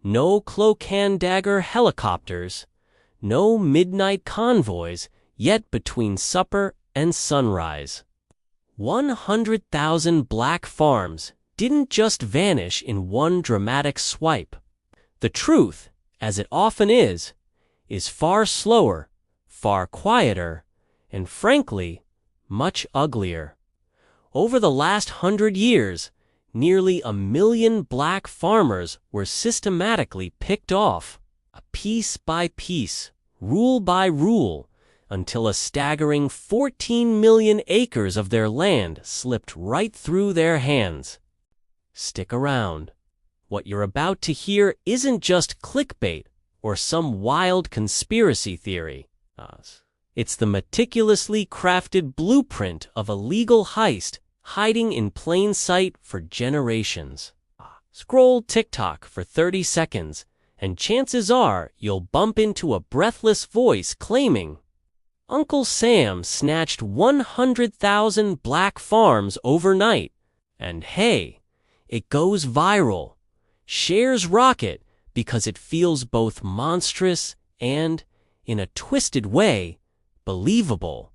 no cloak-and-dagger helicopters, no midnight convoys, yet between supper and sunrise, 100,000 black farms didn't just vanish in one dramatic swipe. The truth, as it often is far slower, far quieter, and frankly, much uglier. Over the last 100 years, nearly 1 million black farmers were systematically picked off, piece by piece, rule by rule, until a staggering 14 million acres of their land slipped right through their hands. Stick around. What you're about to hear isn't just clickbait or some wild conspiracy theory. It's the meticulously crafted blueprint of a legal heist hiding in plain sight for generations. Scroll TikTok for 30 seconds, and chances are you'll bump into a breathless voice claiming, Uncle Sam snatched 100,000 black farms overnight. And hey, it goes viral. Shares rocket because it feels both monstrous and, in a twisted way, believable.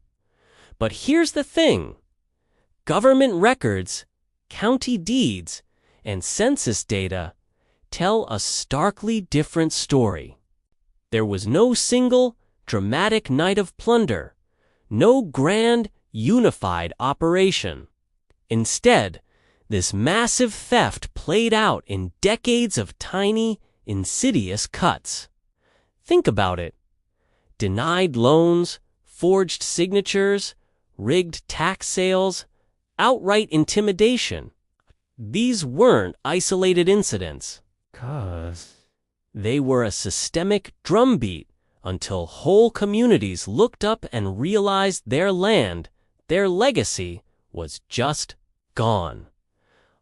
But here's the thing. Government records, county deeds, and census data tell a starkly different story. There was no single, dramatic night of plunder, no grand, unified operation. Instead, this massive theft played out in decades of tiny, insidious cuts. Think about it. Denied loans, forged signatures, rigged tax sales, outright intimidation. These weren't isolated incidents. They were a systemic drumbeat until whole communities looked up and realized their land, their legacy, was just gone.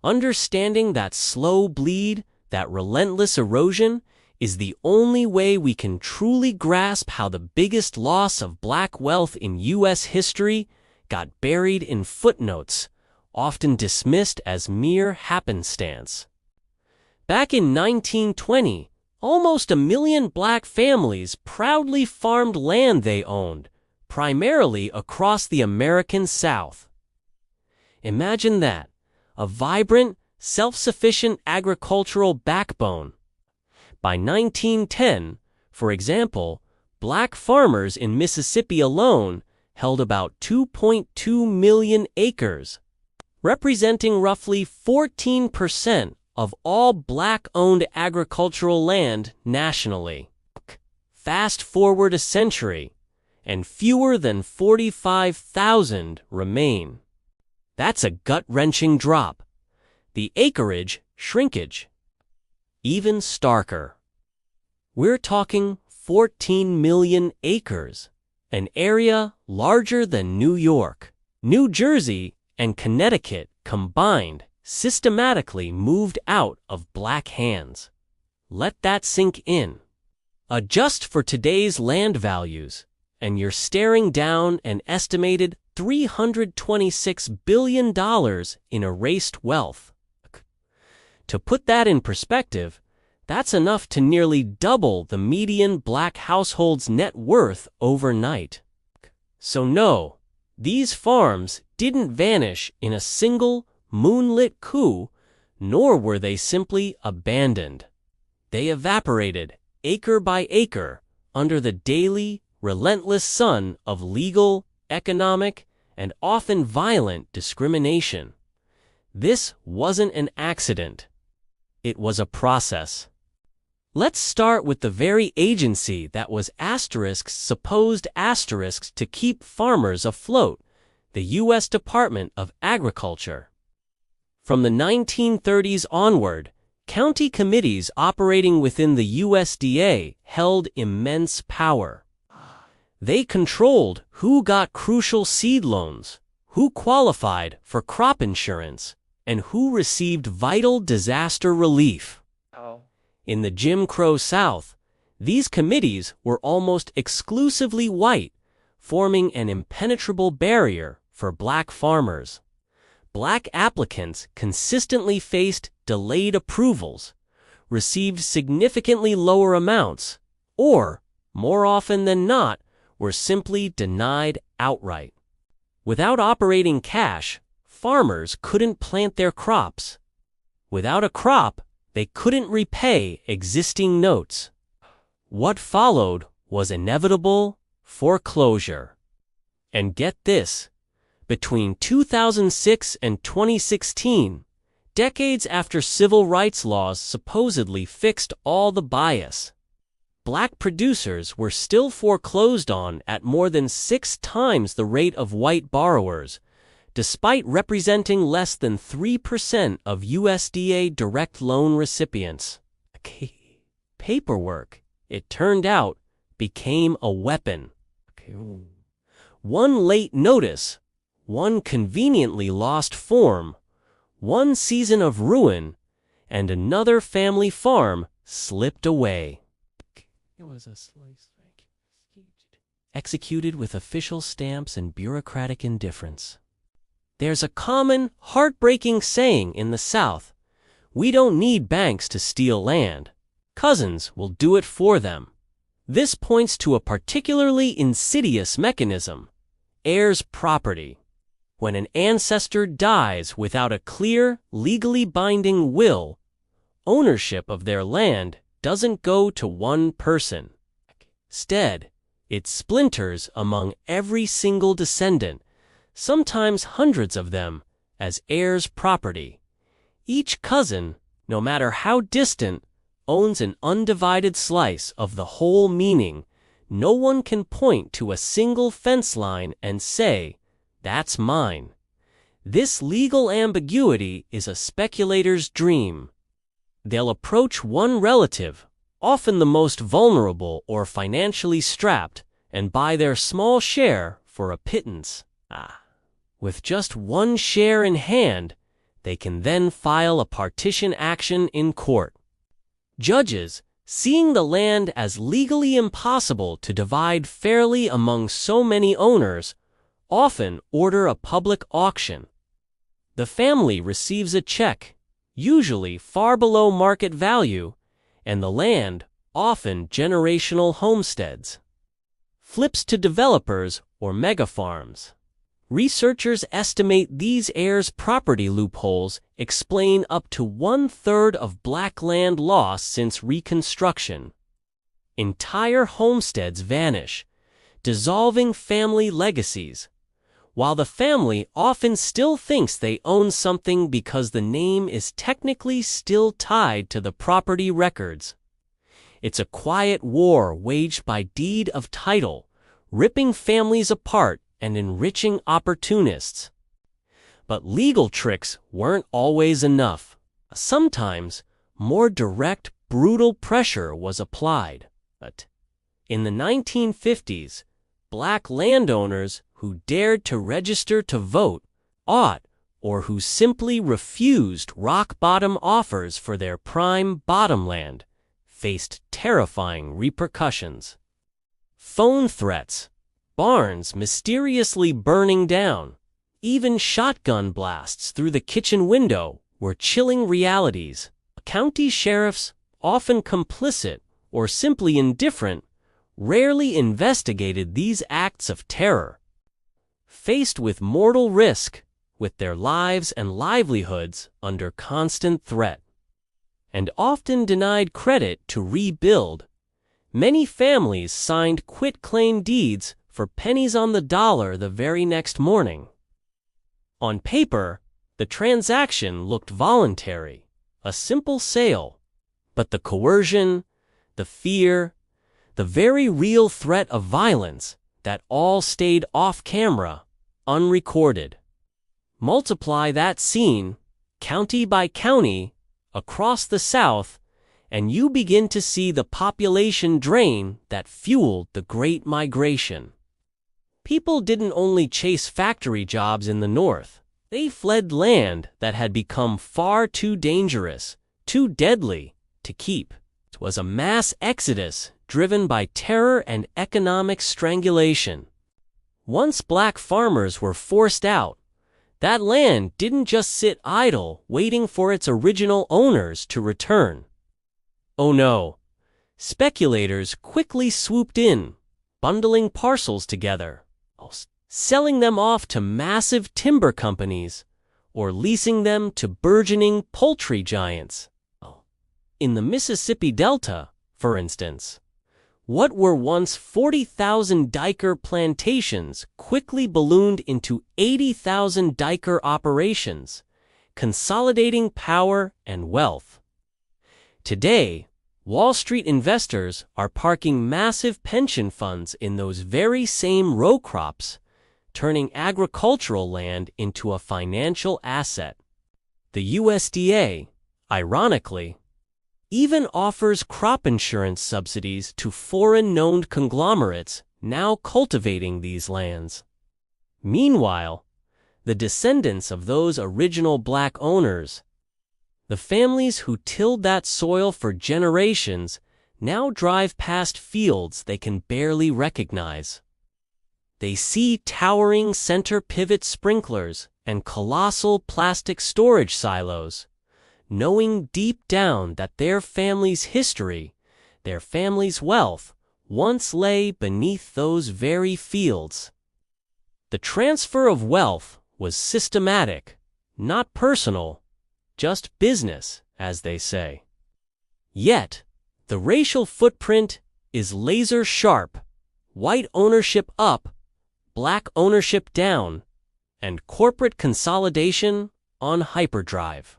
Understanding that slow bleed, that relentless erosion, is the only way we can truly grasp how the biggest loss of black wealth in U.S. history got buried in footnotes, often dismissed as mere happenstance. Back in 1920, almost 1 million black families proudly farmed land they owned, primarily across the American South. Imagine that, a vibrant, self-sufficient agricultural backbone. By 1910, for example, black farmers in Mississippi alone held about 2.2 million acres, representing roughly 14% of all black-owned agricultural land nationally. Fast forward a century, and fewer than 45,000 remain. That's a gut-wrenching drop. The acreage shrinkage. Even starker. We're talking 14 million acres, an area larger than New York, New Jersey, and Connecticut combined, systematically moved out of black hands. Let that sink in. Adjust for today's land values, and you're staring down an estimated $326 billion in erased wealth. To put that in perspective, that's enough to nearly double the median black household's net worth overnight. So no, these farms didn't vanish in a single moonlit coup, nor were they simply abandoned. They evaporated, acre by acre, under the daily, relentless sun of legal, economic, and often violent discrimination. This wasn't an accident. It was a process. Let's start with the very agency that was supposed to keep farmers afloat, the U.S. Department of Agriculture. From the 1930s onward, county committees operating within the USDA held immense power. They controlled who got crucial seed loans, who qualified for crop insurance, and who received vital disaster relief. In the Jim Crow South, these committees were almost exclusively white, forming an impenetrable barrier for black farmers. Black applicants consistently faced delayed approvals, received significantly lower amounts, or, more often than not, were simply denied outright. Without operating cash, farmers couldn't plant their crops. Without a crop, they couldn't repay existing notes. What followed was inevitable foreclosure. And get this, between 2006 and 2016, decades after civil rights laws supposedly fixed all the bias, black producers were still foreclosed on at more than 6 times the rate of white borrowers, despite representing less than 3% of USDA direct loan recipients. Paperwork, it turned out, became a weapon. One late notice, one conveniently lost form, one season of ruin, and another family farm slipped away. It was a slice executed with official stamps and bureaucratic indifference. There's a common, heartbreaking saying in the South: we don't need banks to steal land. Cousins will do it for them. This points to a particularly insidious mechanism: heirs' property. When an ancestor dies without a clear, legally binding will, ownership of their land doesn't go to one person. Instead, it splinters among every single descendant, sometimes hundreds of them, as heirs' property. Each cousin, no matter how distant, owns an undivided slice of the whole, meaning no one can point to a single fence line and say, "That's mine." This legal ambiguity is a speculator's dream. They'll approach one relative, often the most vulnerable or financially strapped, and buy their small share for a pittance. With just one share in hand, they can then file a partition action in court. Judges, seeing the land as legally impossible to divide fairly among so many owners, often order a public auction. The family receives a check, usually far below market value, and the land, often generational homesteads, flips to developers or megafarms. Researchers estimate these heirs' property loopholes explain up to 1/3 of black land loss since Reconstruction. Entire homesteads vanish, dissolving family legacies, while the family often still thinks they own something because the name is technically still tied to the property records. It's a quiet war waged by deed of title, ripping families apart and enriching opportunists. But legal tricks weren't always enough. Sometimes, more direct, brutal pressure was applied. But in the 1950s, black landowners who dared to register to vote, or who simply refused rock-bottom offers for their prime bottomland, faced terrifying repercussions. Phone threats, barns mysteriously burning down, even shotgun blasts through the kitchen window were chilling realities. County sheriffs, often complicit or simply indifferent, rarely investigated these acts of terror. Faced with mortal risk, with their lives and livelihoods under constant threat, and often denied credit to rebuild, many families signed quitclaim deeds for pennies on the dollar the very next morning. On paper, the transaction looked voluntary, a simple sale, but the coercion, the fear, the very real threat of violence, that all stayed off camera, unrecorded. Multiply that scene, county by county, across the South, and you begin to see the population drain that fueled the Great Migration. People didn't only chase factory jobs in the North. They fled land that had become far too dangerous, too deadly, to keep. It was a mass exodus driven by terror and economic strangulation. Once black farmers were forced out, that land didn't just sit idle waiting for its original owners to return. Oh no! Speculators quickly swooped in, bundling parcels together, selling them off to massive timber companies, or leasing them to burgeoning poultry giants. In the Mississippi Delta, for instance, what were once 40,000-acre plantations quickly ballooned into 80,000-acre operations, consolidating power and wealth. Today, Wall Street investors are parking massive pension funds in those very same row crops, turning agricultural land into a financial asset. The USDA, ironically, even offers crop insurance subsidies to foreign-owned conglomerates now cultivating these lands. Meanwhile, the descendants of those original black owners, the families who tilled that soil for generations, now drive past fields they can barely recognize. They see towering center pivot sprinklers and colossal plastic storage silos, knowing deep down that their family's history, their family's wealth, once lay beneath those very fields. The transfer of wealth was systematic, not personal, just business, as they say. Yet, the racial footprint is laser sharp, white ownership up, black ownership down, and corporate consolidation on hyperdrive.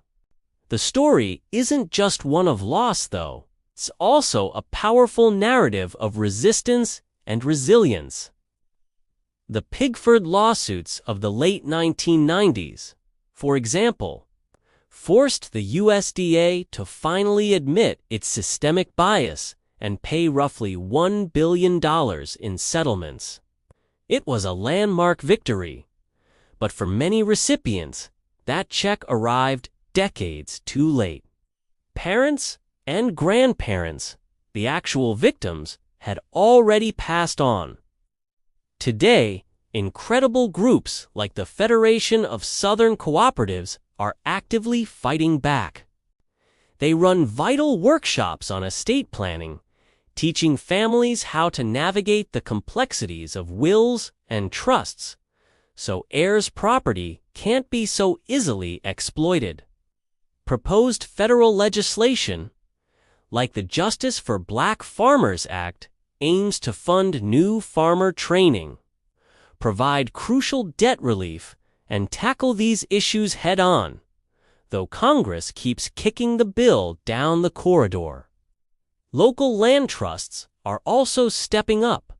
The story isn't just one of loss, though. It's also a powerful narrative of resistance and resilience. The Pigford lawsuits of the late 1990s, for example, forced the USDA to finally admit its systemic bias and pay roughly $1 billion in settlements. It was a landmark victory, but for many recipients, that check arrived decades too late. Parents and grandparents, the actual victims, had already passed on. Today, incredible groups like the Federation of Southern Cooperatives are actively fighting back. They run vital workshops on estate planning, teaching families how to navigate the complexities of wills and trusts, so heirs' property can't be so easily exploited. Proposed federal legislation, like the Justice for Black Farmers Act, aims to fund new farmer training, provide crucial debt relief, and tackle these issues head-on, though Congress keeps kicking the bill down the corridor. Local land trusts are also stepping up,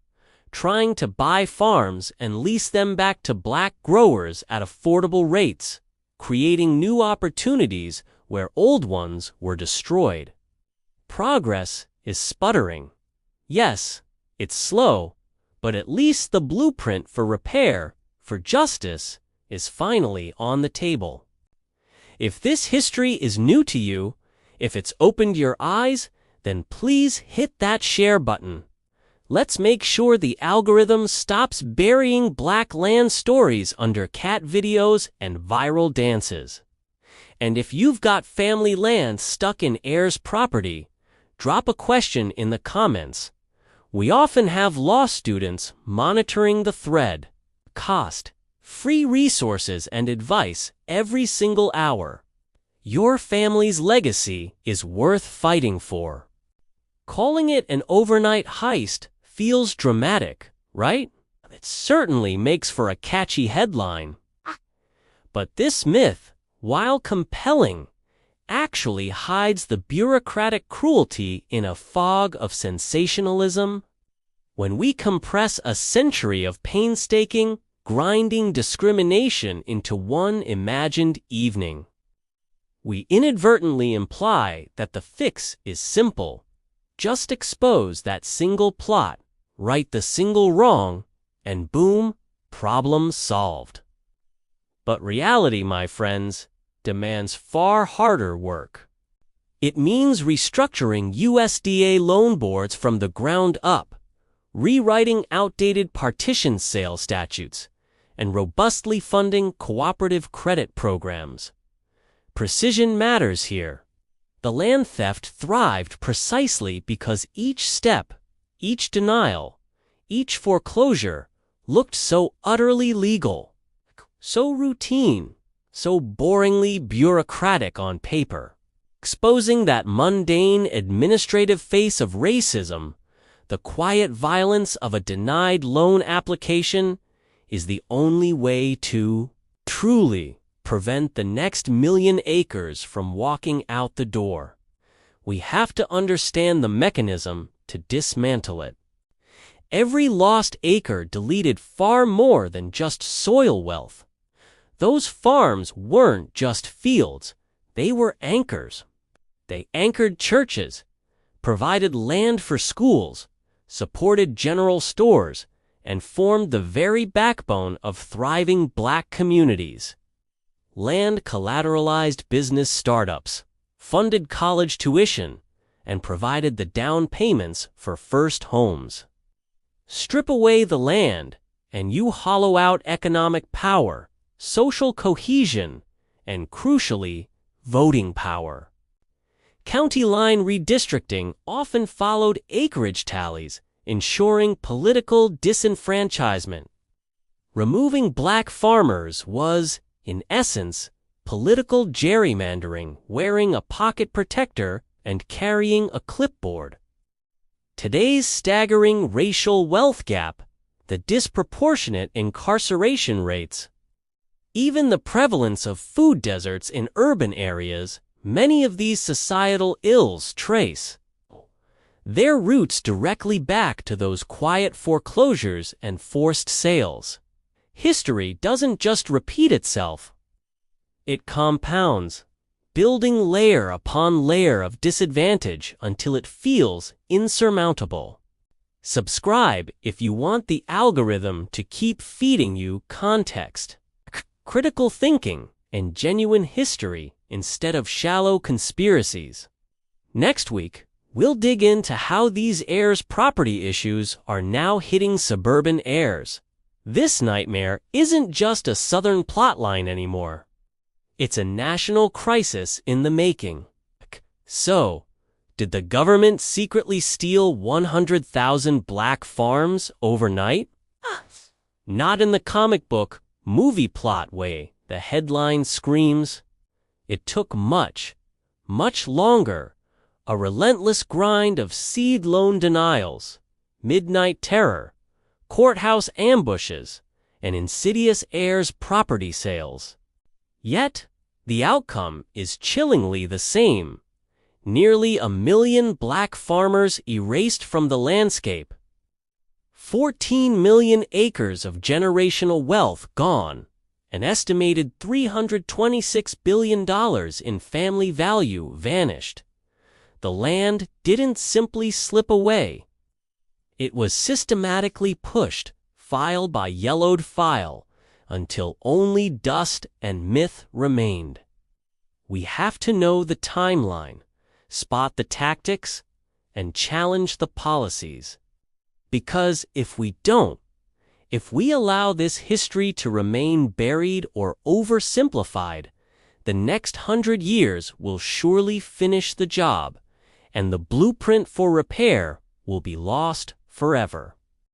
trying to buy farms and lease them back to black growers at affordable rates, creating new opportunities where old ones were destroyed. Progress is sputtering. Yes, it's slow, but at least the blueprint for repair, for justice, is finally on the table. If this history is new to you, if it's opened your eyes, then please hit that share button. Let's make sure the algorithm stops burying black land stories under cat videos and viral dances. And if you've got family land stuck in heirs' property, drop a question in the comments. We often have law students monitoring the thread. Cost, free resources and advice every single hour. Your family's legacy is worth fighting for. Calling it an overnight heist feels dramatic, right? It certainly makes for a catchy headline. But this myth, while compelling, actually hides the bureaucratic cruelty in a fog of sensationalism. When we compress a century of painstaking, grinding discrimination into one imagined evening, we inadvertently imply that the fix is simple. Just expose that single plot, right the single wrong, and boom, problem solved. But reality, my friends, demands far harder work. It means restructuring USDA loan boards from the ground up, rewriting outdated partition sale statutes, and robustly funding cooperative credit programs. Precision matters here. The land theft thrived precisely because each step, each denial, each foreclosure looked so utterly legal, so routine, so boringly bureaucratic on paper. Exposing that mundane administrative face of racism, the quiet violence of a denied loan application, is the only way to truly prevent the next million acres from walking out the door. We have to understand the mechanism to dismantle it. Every lost acre deleted far more than just soil wealth. Those farms weren't just fields, they were anchors. They anchored churches, provided land for schools, supported general stores, and formed the very backbone of thriving black communities. Land collateralized business startups, funded college tuition, and provided the down payments for first homes. Strip away the land, and you hollow out economic power, social cohesion, and crucially, voting power. County line redistricting often followed acreage tallies, ensuring political disenfranchisement. Removing black farmers was, in essence, political gerrymandering, wearing a pocket protector and carrying a clipboard. Today's staggering racial wealth gap, the disproportionate incarceration rates, even the prevalence of food deserts in urban areas, many of these societal ills trace their roots directly back to those quiet foreclosures and forced sales. History doesn't just repeat itself. It compounds, building layer upon layer of disadvantage until it feels insurmountable. Subscribe if you want the algorithm to keep feeding you context, critical thinking, and genuine history instead of shallow conspiracies. Next week, we'll dig into how these heirs' property issues are now hitting suburban heirs. This nightmare isn't just a southern plotline anymore. It's a national crisis in the making. So, did the government secretly steal 100,000 black farms overnight? Not in the comic book, movie plot way the headline screams. It took much, much longer. A relentless grind of seed loan denials, midnight terror, courthouse ambushes, and insidious heirs' property sales. Yet, the outcome is chillingly the same. Nearly 1 million black farmers erased from the landscape. 14 million acres of generational wealth gone. An estimated $326 billion in family value vanished. The land didn't simply slip away. It was systematically pushed, file by yellowed file, until only dust and myth remained. We have to know the timeline, spot the tactics, and challenge the policies. Because if we don't, if we allow this history to remain buried or oversimplified, the next 100 years will surely finish the job, and the blueprint for repair will be lost forever.